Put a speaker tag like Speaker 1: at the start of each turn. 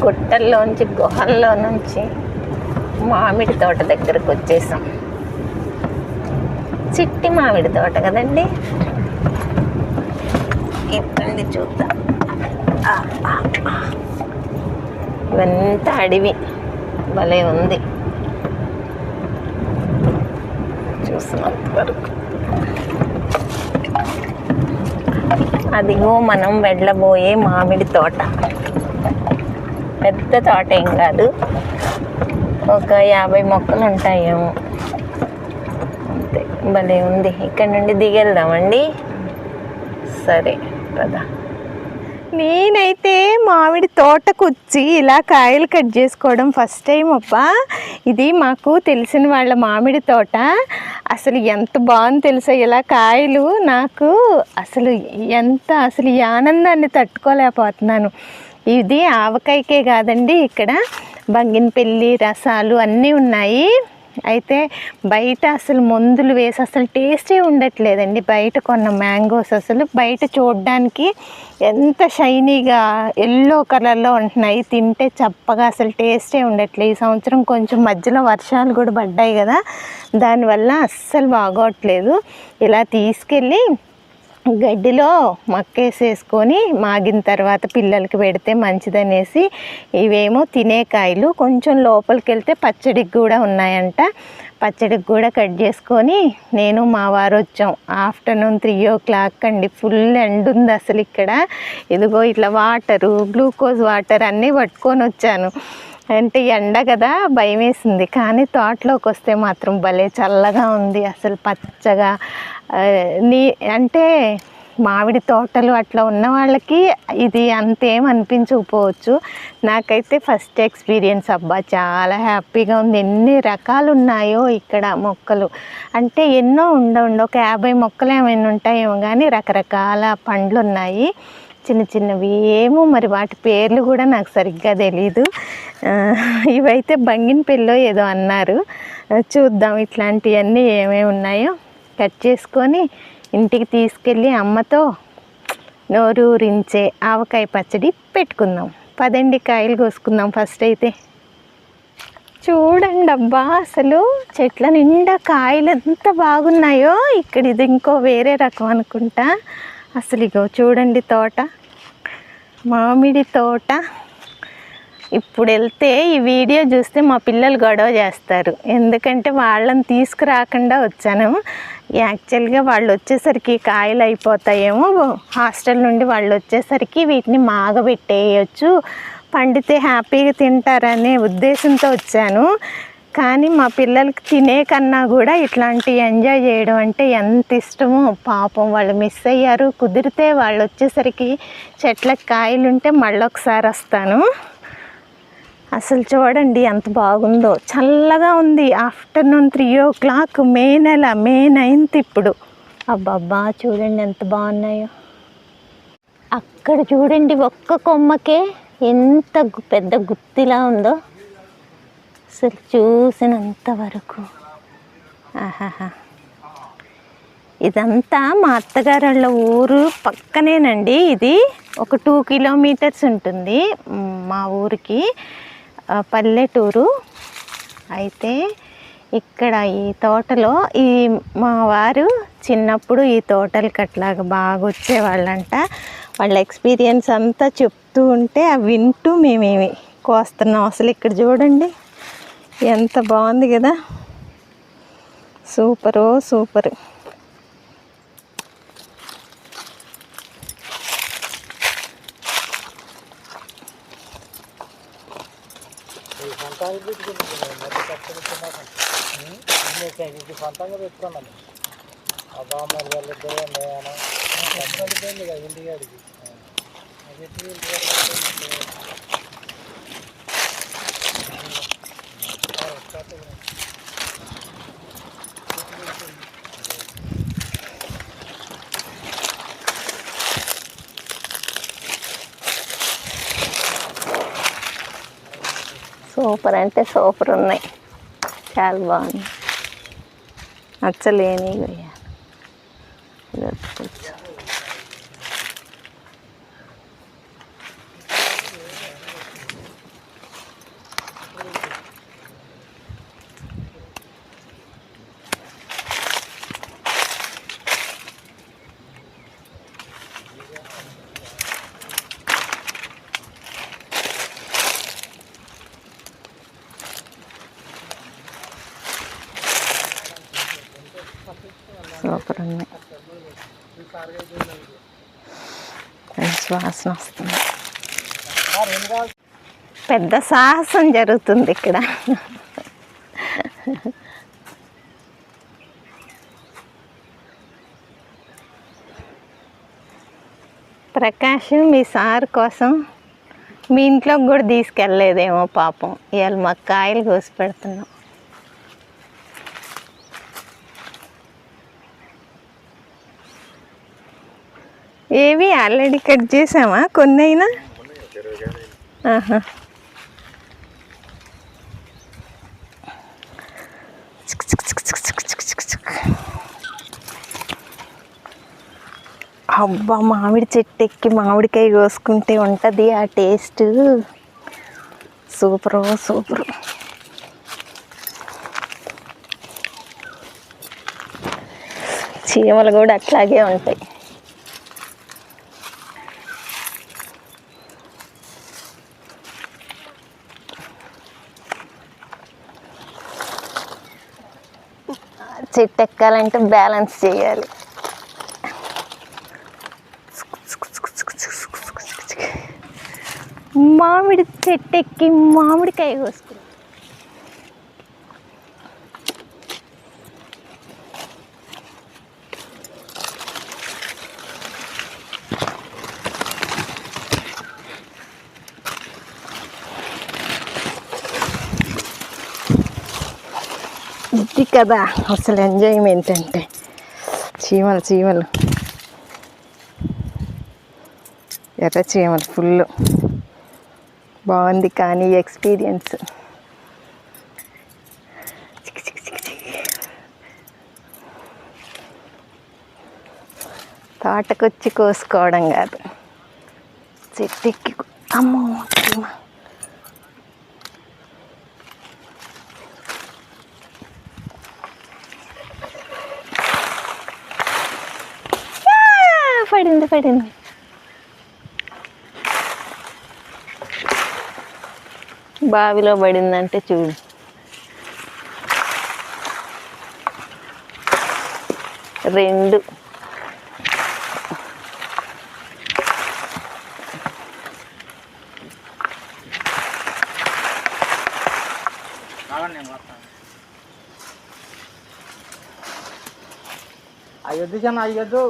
Speaker 1: గుట్టల్లోంచి గుహల్లో నుంచి మామిడి తోట దగ్గరకు వచ్చేసాం. చిట్టి మామిడి తోట కదండి. ఇదండి చూద్దాం. ఇవంతా అడవి భలే ఉంది చూసినంత వరకు. అదిగో మనం వెళ్ళబోయే మామిడి తోట. పెద్ద తోట ఏం కాదు, ఒక 50 మొక్కలు ఉంటాయేమో అంతే. భలే ఉంది. ఇక్కడ నుండి దిగెళ్దామండి. సరే కదా. నేనైతే మామిడి తోటకు వచ్చి ఇలా కాయలు కట్ చేసుకోవడం ఫస్ట్ టైం అబ్బా. ఇది మాకు తెలిసిన వాళ్ళ మామిడి తోట. అసలు ఎంత బాగుంది తెలుసా ఇలా కాయలు. నాకు అసలు ఈ ఆనందాన్ని తట్టుకోలేకపోతున్నాను. ఇది ఆవకాయకే కాదండి, ఇక్కడ బంగినపల్లి రసాలు అన్నీ ఉన్నాయి. అయితే బయట అసలు మందులు వేసి అసలు టేస్టే ఉండట్లేదండి. బయట కొన్న మ్యాంగోస్ అసలు బయట చూడడానికి ఎంత షైనీగా ఎల్లో కలర్లో ఉంటున్నాయి, తింటే చప్పగా అసలు టేస్టే ఉండట్లేదు. ఈ సంవత్సరం కొంచెం మధ్యలో వర్షాలు కూడా పడ్డాయి కదా, దానివల్ల అస్సలు బాగోట్లేదు. ఇలా తీసుకెళ్ళి గడ్డిలో మక్కేసేసుకొని మాగిన తర్వాత పిల్లలకి పెడితే మంచిదనేసి ఇవేమో తినే కాయలు. కొంచెం లోపలికి వెళ్తే పచ్చడికి కూడా ఉన్నాయంట. పచ్చడికి కూడా కట్ చేసుకొని నేను మా వారు వచ్చాం. ఆఫ్టర్నూన్ 3 o'clock అండి. ఫుల్ ఎండ ఉంది అసలు ఇక్కడ. ఇదిగో ఇట్లా వాటరు, గ్లూకోజ్ వాటర్ అన్నీ పట్టుకొని వచ్చాను. అంటే ఎండ కదా భయం వేసింది, కానీ తోటలోకి వస్తే మాత్రం భలే చల్లగా ఉంది అసలు. పచ్చగా అంటే మామిడి తోటలు అట్లా ఉన్న వాళ్ళకి ఇది అంతేం అనిపించకపోవచ్చు. నాకైతే ఫస్ట్ ఎక్స్పీరియన్స్ అబ్బా, చాలా హ్యాపీగా ఉంది. ఎన్ని రకాలు ఉన్నాయో ఇక్కడ మొక్కలు. అంటే ఎన్నో ఉండవు, ఒక 50 మొక్కలు ఏమైనా ఉంటాయేమో, కానీ రకరకాల పండ్లు ఉన్నాయి. చిన్న చిన్నవి ఏమో మరి వాటి పేర్లు కూడా నాకు సరిగ్గా తెలీదు. ఇవైతే బంగినపల్లిలో ఏదో అన్నారు. చూద్దాం ఇట్లాంటివన్నీ ఏమేమి ఉన్నాయో. కట్ చేసుకొని ఇంటికి తీసుకెళ్ళి అమ్మతో నోరూరించే ఆవకాయ పచ్చడి పెట్టుకుందాం. పదండి కాయలు కోసుకుందాం ఫస్ట్ అయితే. చూడండి అబ్బా, అసలు చెట్ల నిండా కాయలు ఎంత బాగున్నాయో. ఇక్కడ ఇది ఇంకో వేరే రకం అనుకుంటా. అసలు ఇగో చూడండి తోట, మామిడి తోట. ఇప్పుడు వెళ్తే ఈ వీడియో చూస్తే మా పిల్లలు గొడవ చేస్తారు, ఎందుకంటే వాళ్ళని తీసుకురాకుండా వచ్చాను. యాక్చువల్గా వాళ్ళు వచ్చేసరికి కాయలు అయిపోతాయేమో, హాస్టల్ నుండి వాళ్ళు వచ్చేసరికి వీటిని మాగబెట్టేయచ్చు, పండితే హ్యాపీగా తింటారనే ఉద్దేశంతో వచ్చాను. కానీ మా పిల్లలకి తినే కన్నా కూడా ఇట్లాంటి ఎంజాయ్ చేయడం అంటే ఎంత ఇష్టమో. పాపం వాళ్ళు మిస్ అయ్యారు. కుదిరితే వాళ్ళు వచ్చేసరికి చెట్లకు కాయలు ఉంటే మళ్ళొకసారి వస్తాను. అసలు చూడండి ఎంత బాగుందో, చల్లగా ఉంది. ఆఫ్టర్నూన్ 3 o'clock, మే నెల, May 9th ఇప్పుడు. అబ్బబ్బా చూడండి ఎంత బాగున్నాయో. అక్కడ చూడండి ఒక్క కొమ్మకే ఎంత పెద్ద గుత్తిలా ఉందో అసలు చూసినంత వరకు. ఆహాహా. ఇదంతా మా అత్తగారు వాళ్ళ ఊరు పక్కనేనండి. ఇది ఒక 2 kilometers ఉంటుంది మా ఊరికి, పల్లెటూరు. అయితే ఇక్కడ ఈ తోటలో మా వారు చిన్నప్పుడు ఈ తోటలకి అట్లాగా బాగా వచ్చేవాళ్ళంట. వాళ్ళ ఎక్స్పీరియన్స్ అంతా చెప్తూ ఉంటే అవి వింటూ మేమేమి కోస్తున్నాం. అసలు ఇక్కడ చూడండి ఎంత బాగుంది కదా, సూపరు సూపర్.
Speaker 2: సొంతంగా పెట్టుకున్నాను. అబ్బా మరి వాళ్ళిద్దరు ఇంటికి అడిగి
Speaker 1: సూపర్ అంటే సూపర్ ఉన్నాయి, చాలా బాగుంది. నచ్చలేని సూపర్ ఉన్నాయి. మంచి వాసన వస్తుంది. పెద్ద సాహసం జరుగుతుంది ఇక్కడ. ప్రకాష్ మీ సార్ కోసం మీ ఇంట్లోకి కూడా తీసుకెళ్ళలేదేమో పాపం. ఇవాళ మాకు కాయలు కోసి పెడుతున్నాం. ఏవి ఆల్రెడీ కట్ చేసామా కొన్ని అయినా? ఆహా. అబ్బా మామిడి చెట్టు ఎక్కి మామిడికాయ కోసుకుంటే ఉంటుంది ఆ టేస్ట్. Super super. చీమలు కూడా అట్లాగే ఉంటాయి. చెట్టు ఎక్కాలంటే బ్యాలెన్స్ చేయాలి. మామిడి చెట్టు ఎక్కి మామిడికాయ కోసుకున్నాం. ఇది కదా అసలు ఎంజాయ్మెంట్ అంటే. చీమలు చీమలు ఎర్ర చీమలు ఫుల్ బాగుంది కానీ ఎక్స్పీరియన్స్. తోటకొచ్చి కోసుకోవడం కాదు, చెట్టెక్కి. అమ్మో చీమ. పడింది పడింది. బావిలో పడిందంటే చూడు. రెండు.
Speaker 2: అయ్యొద్దు చిన్న అయ్యొద్దు.